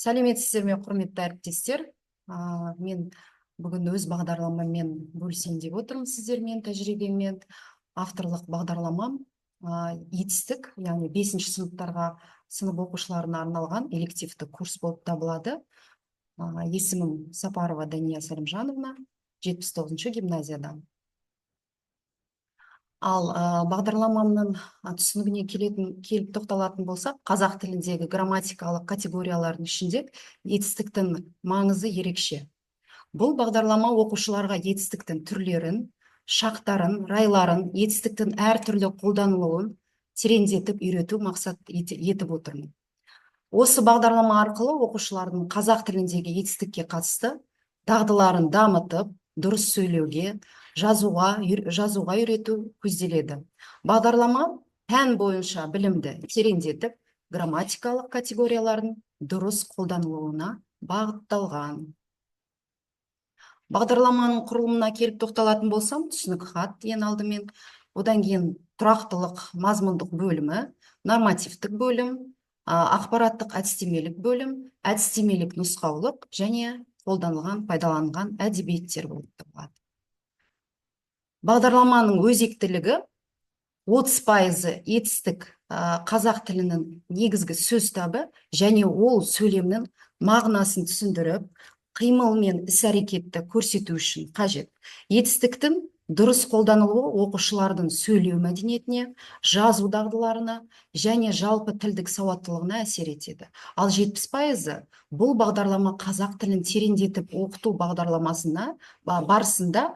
Сәлеметсіздер ме, құрметті әріптестер? Мен бүгін өз бағдарламаммен бөлісейін деп отырмын сіздермен, тәжірибеммен. Авторлық бағдарламам етістік, яғни 5-ші сыныптарға сынып оқушыларына арналған элективті курс болып табылады. Есімім Сапарова Дания Сәлімжановна, 79-ші гимназиядан. Ал бағдарламамның түсінігіне келіп тоқталатын болсақ, қазақ тіліндегі грамматикалық категориялардың ішінде етістіктің маңызы ерекше. Бұл бағдарлама оқушыларға етістіктің түрлерін, шақтарын, райларын, етістіктің әртүрлі қолданылуын тереңдетіп үйрету мақсат етіп отырмын. Осы бағдарлама арқылы оқушылардың қазақ тіліндегі етістікке қатысты дағдыларын дамытып, дұрыс сөйлеуге, жазуға үйрету көзделеді. Бағдарлама пән бойынша білімді тереңдетіп, грамматикалық категориялардың дұрыс қолданылуына бағытталған. Бағдарламаның құрылымына келіп тоқталатын болсам, түсінік хат ең алдымен, одан кейін тұрақтылық мазмұндық бөлімі, нормативтік бөлім, ақпараттық әдістемелік бөлім, әдістемелік нұсқаулық және пайдаланған әдебиеттер болып табылады. Бағдарламаның өзектілігі 30% етістік қазақ тілінің негізгі сөз табы және ол сөйлемнің мағынасын түсіндіріп, қимыл мен іс-әрекетті көрсету үшін қажет. Етістіктің дұрыс қолданылуы оқушылардың сөйлеу мәдениетіне, жазу дағдыларына және жалпы тілдік сауаттылығына әсер етеді. Ал 70% бұл бағдарлама қазақ тілін тереңдетіп оқыту бағдарламасына барысында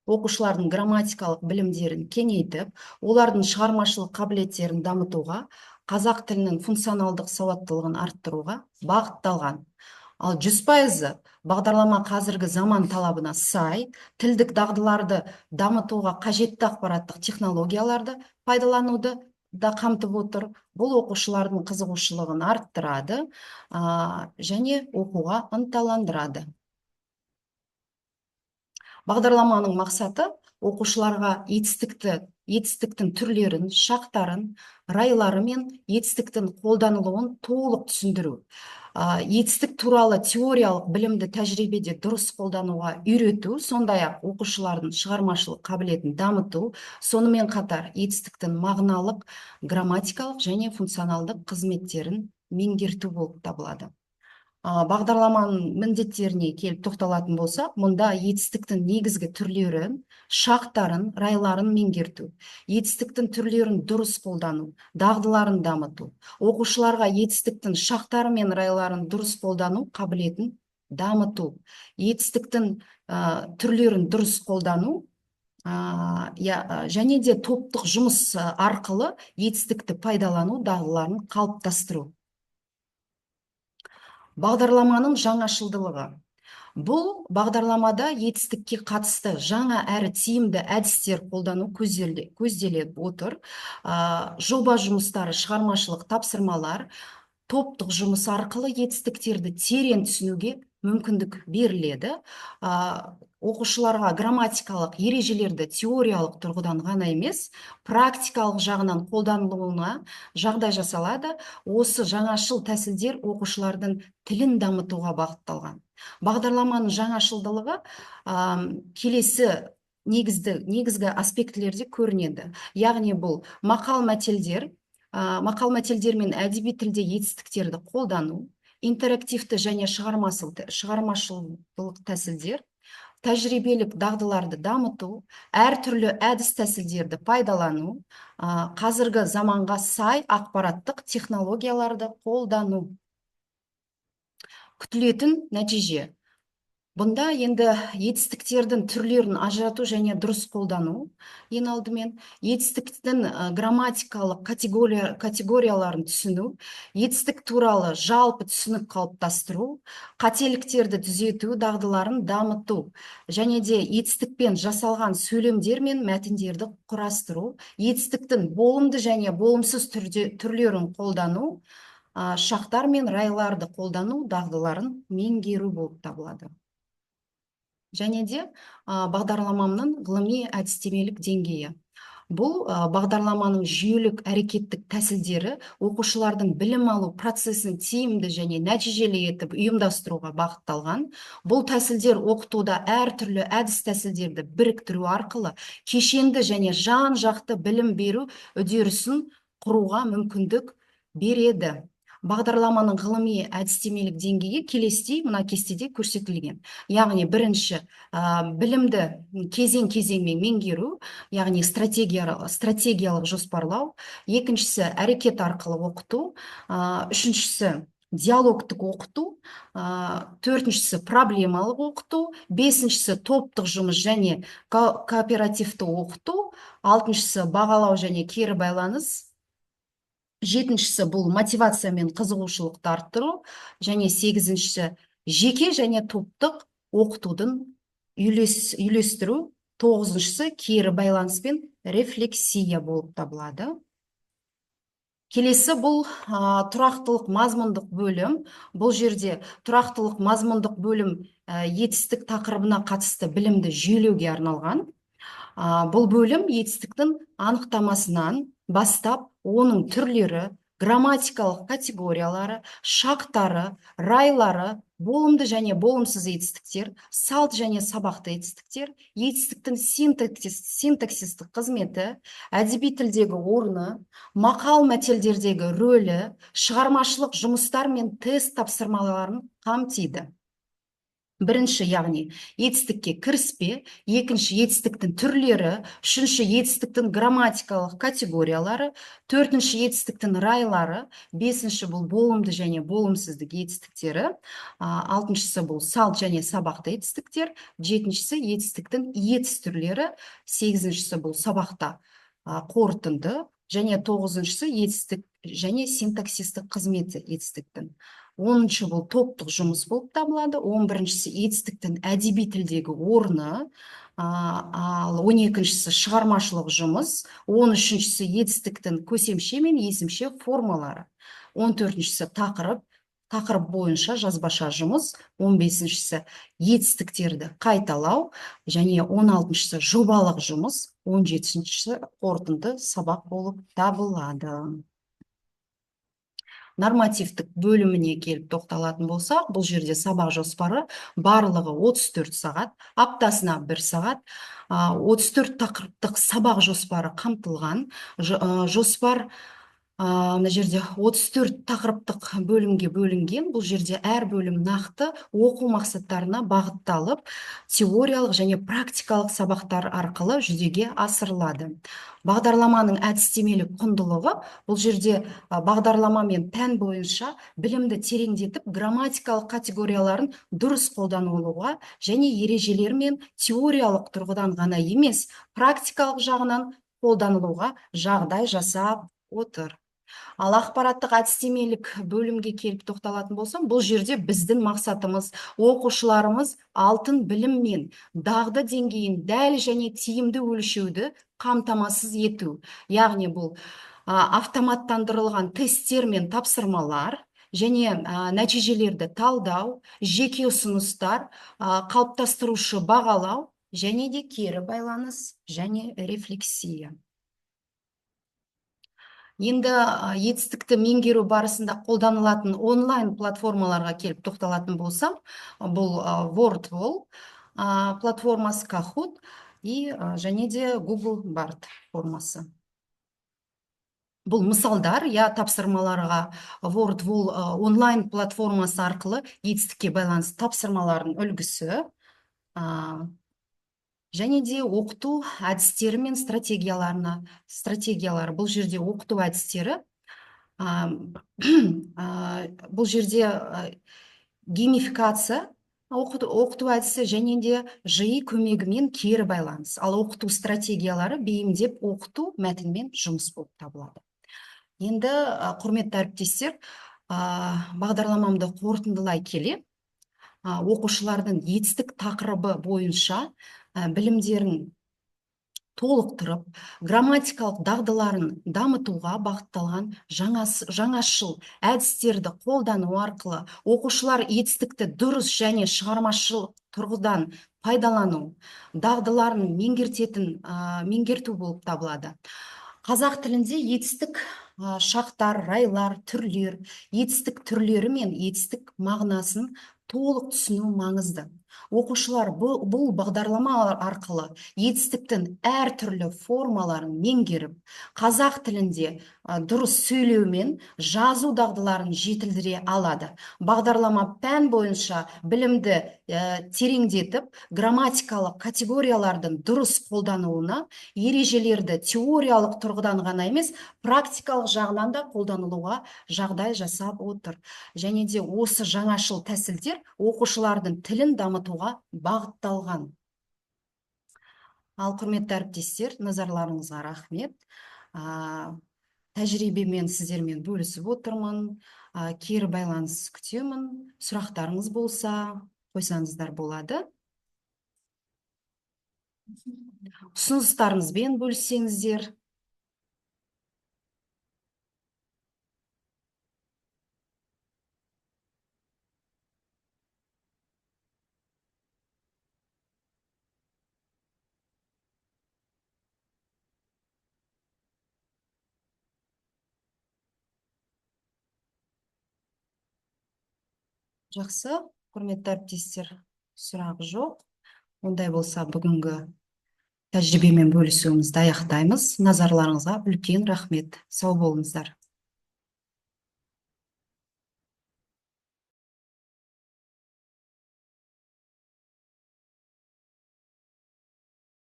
оқушылардың грамматикалық білімдерін кеңейтіп, олардың шығармашылық қабілеттерін дамытуға, қазақ тілінің функционалдық сауаттылығын арттыруға бағытталған. Ал 100% бағдарлама қазіргі заман талабына сай, тілдік дағдыларды дамытуға қажетті ақпараттық технологияларды пайдалануды да қамтып отыр. Бұл оқушылардың қызығушылығын арттырады және оқуға ынталандырады. Бағдарламаның мақсаты оқушыларға етістіктің түрлерін, шақтарын, райлары мен етістіктің қолданылуын толық түсіндіру. Етістік туралы теориялық білімді тәжірибеде дұрыс қолдануға үйрету, сондай-ақ оқушылардың шығармашылық қабілетін дамыту, сонымен қатар етістіктің мағыналық, грамматикалық және функционалдық қызметтерін меңгерту болып табылады. Бағдарламаның міндеттеріне келіп тоқталатын болсақ, мұнда етістіктің негізгі түрлерін, шақтарын, райларын меңгерту, етістіктің түрлерін дұрыс қолдану, дағдыларын дамыту, оқушыларға етістіктің шақтары мен райларын дұрыс қолдану қабілетін дамыту, етістіктің түрлерін дұрыс қолдану және де топтық жұмыс арқылы етістікті пайдалану дағдыларын қалыптастыру. Бағдарламаның жаңашылдылығы. Бұл бағдарламада етістікке қатысты жаңа әрі тиімді әдістер қолдану көзделіп отыр. Жоба жұмыстары, шығармашылық тапсырмалар, топтық жұмыс арқылы етістіктерді терең түсінуге мүмкіндік беріледі. Оқушыларға грамматикалық ережелерді теориялық тұрғыдан ғана емес, практикалық жағынан қолданылуына жағдай жасалады. Осы жаңашыл тәсілдер оқушылардың тілін дамытуға бағытталған. Бағдарламаның жаңашылдылығы келесі негізгі аспектілерде көрінеді. Яғни бұл мақал-мәтелдер мен әдеби тілде етістіктерді қолдану, интерактивті және шығармашылық тәсілдер, тәжірибелік дағдыларды дамыту, әртүрлі әдіс тәсілдерді пайдалану, қазіргі заманға сай ақпараттық технологияларды қолдану. Күтілетін нәтиже. Бұнда енді етістіктердің түрлерін ажырату және дұрыс қолдану, ең алдымен етістіктің грамматикалық категорияларын түсіну, етістік туралы жалпы түсінік қалыптастыру, қателіктерді түзету дағдыларын дамыту, және де етістікпен жасалған сөйлемдер мен мәтіндерді құрастыру, етістіктің болымды және болымсыз түрлерін қолдану, шақтар мен райларды қолдану дағдыларын меңгеру болып табылады. Және де бағдарламамның ғылыми әдістемелік деңгейі. бұл бағдарламаның жүйелік әрекеттік тәсілдері оқушылардың білім алу процесін тиімді және нәтижелі етіп ұйымдастыруға бағытталған. Бұл тәсілдер оқытуда әртүрлі әдіс тәсілдерді біріктіру арқылы кешенді және жан жақты білім беру үдерісін құруға мүмкіндік береді. Бағдарламаның ғылыми әдістемелік деңгейі келесідей мына кестеде көрсетілген. Яғни бірінші білімді кезең-кезеңмен меңгеру, яғни стратегиялық жоспарлау, екіншісі әрекет арқылы оқыту, үшіншісі диалогтық оқыту, төртіншісі проблемалық оқыту, бесіншісі топтық жұмыс және кооперативті оқыту, алтыншысы бағалау және кері байланыс, жетіншісі бұл мотивация мен қызығушылықты арттыру, және сегізіншісі жеке және топтық оқытудың үйлестіру, тоғызыншысы кері байланыс пен рефлексия болып табылады. Келесі бұл тұрақтылық мазмұндық бөлім. Бұл жерде тұрақтылық мазмұндық бөлім етістік тақырыбына қатысты білімді жүйелеуге арналған. Бұл бөлім етістіктің анықтамасынан бастап, оның түрлері, грамматикалық категориялары, шақтары, райлары, болымды және болымсыз етістіктер, салт және сабақты етістіктер, етістіктің синтаксистік қызметі, әдеби тілдегі орны, мақал мәтелдердегі рөлі, шығармашылық жұмыстар мен тест тапсырмаларын қамтиды. Бірінші, яғни етістікке кіріспе, екінші етістіктің түрлері, үшінші етістіктің грамматикалық категориялары, төртінші етістіктің райлары, бесінші бұл болымды және болымсыздық етістіктері, алтыншысы бұл салт және сабақты етістіктер, жетіншісі етістіктің етіс түрлері, сегізіншісі бұл сабақта қорытынды, және тоғызыншысы етістік және синтаксистік қызметі етістіктің. 10-шы бұл топтық жұмыс болып табылады. 11-шісі етістіктің әдеби тілдегі орны, ал 12-шісі шығармашылық жұмыс, 13-шісі етістіктің көсемше мен есімше формалары, 14-шісі тақырып бойынша жазбаша жұмыс, 15-шісі етістіктерді қайталау, және 16-шісі жобалық жұмыс, 17-шісі қорытынды сабақ болып табылады. Нормативтік бөліміне келіп тоқталатын болсақ, бұл жерде сабақ жоспары барлығы 34 сағат, аптасына 1 сағат, 34 тақырыптық сабақ жоспары қамтылған. Жоспар мына жерде 34 тақырыптық бөлімге бөлінген. Бұл жерде әр бөлім нақты оқу мақсаттарына бағытталып, теориялық және практикалық сабақтар арқылы жүзеге асырылады. Бағдарламаның әдістемелік құндылығы, бұл жерде бағдарлама мен пән бойынша білімді тереңдетіп, грамматикалық категорияларын дұрыс қолдануға және ережелер мен теориялық тұрғыдан ғана емес, практикалық жағынан қолданылуға жағдай жасап отыр. Ал ақпараттық әдістемелік бөлімге келіп тоқталатын болсам, бұл жерде біздің мақсатымыз оқушыларымыз алтын білім мен дағды деңгейін дәл және тиімді өлшеуді қамтамасыз ету. Яғни бұл автоматтандырылған тесттер мен тапсырмалар және нәтижелерді талдау, жеке ұсыныстар, қалыптастырушы бағалау және де кері байланыс және рефлексия. Енді етістікті меңгеру барысында қолданылатын онлайн платформаларға келіп тоқталатын болсам, бұл WordWall платформасы, Kahoot және де Google Bard формасы. Бұл мысалдар, тапсырмаларға WordWall онлайн платформасы арқылы етістікке байланысты тапсырмалардың үлгісі, және де оқыту әдістері мен стратегиялары. Бұл жерде оқыту әдістері, бұл жерде геймификация оқыту әдісі және де жиі көмегімен кері байланыс. Ал оқыту стратегиялары бейімдеп оқыту мәтінмен жұмыс болып табылады. Енді құрметті әріптестер, бағдарламамды қорытындылай келе, оқушылардың етістік тақырыбы бойынша білімдерін толықтырып, грамматикалық дағдыларын дамытуға бағытталған жаңашыл әдістерді қолдану арқылы оқушылар етістікті дұрыс және шығармашыл тұрғыдан пайдалану дағдыларын меңгерту болып табылады. Қазақ тілінде етістік шақтар, райлар, түрлер, етістік түрлері мен етістік мағынасын толық түсіну маңызды. Оқушылар бұл бағдарлама арқылы етістіктің әртүрлі формаларын меңгеріп, қазақ тілінде дұрыс сөйлеу мен жазу дағдыларын жетілдіре алады. Бағдарлама пән бойынша білімді тереңдетіп, грамматикалық категориялардың дұрыс қолдануына, ережелерді теориялық тұрғыдан ғана емес, практикалық жағынан да қолданылуға жағдай жасап отыр. Және де осы жаңашыл тәсілдер оқушылардың тілін дамытуға бағытталған. Ал құрметті әріптестер, назарларыңызға рахмет. Тәжірибемен сіздермен бөлісіп отырмын. Кері байланыс күтемін. Сұрақтарыңыз болса, қойсаңыздар болады. Ұсыныстарыңызбен бөліссеңіздер. Жақсы, құрметті әріптестер, сұрақ жоқ. Ондай болса, бүгінгі тәжірибемен бөлісуімізді аяқтаймыз. Назарларыңызға үлкен рахмет. Сау болыңыздар.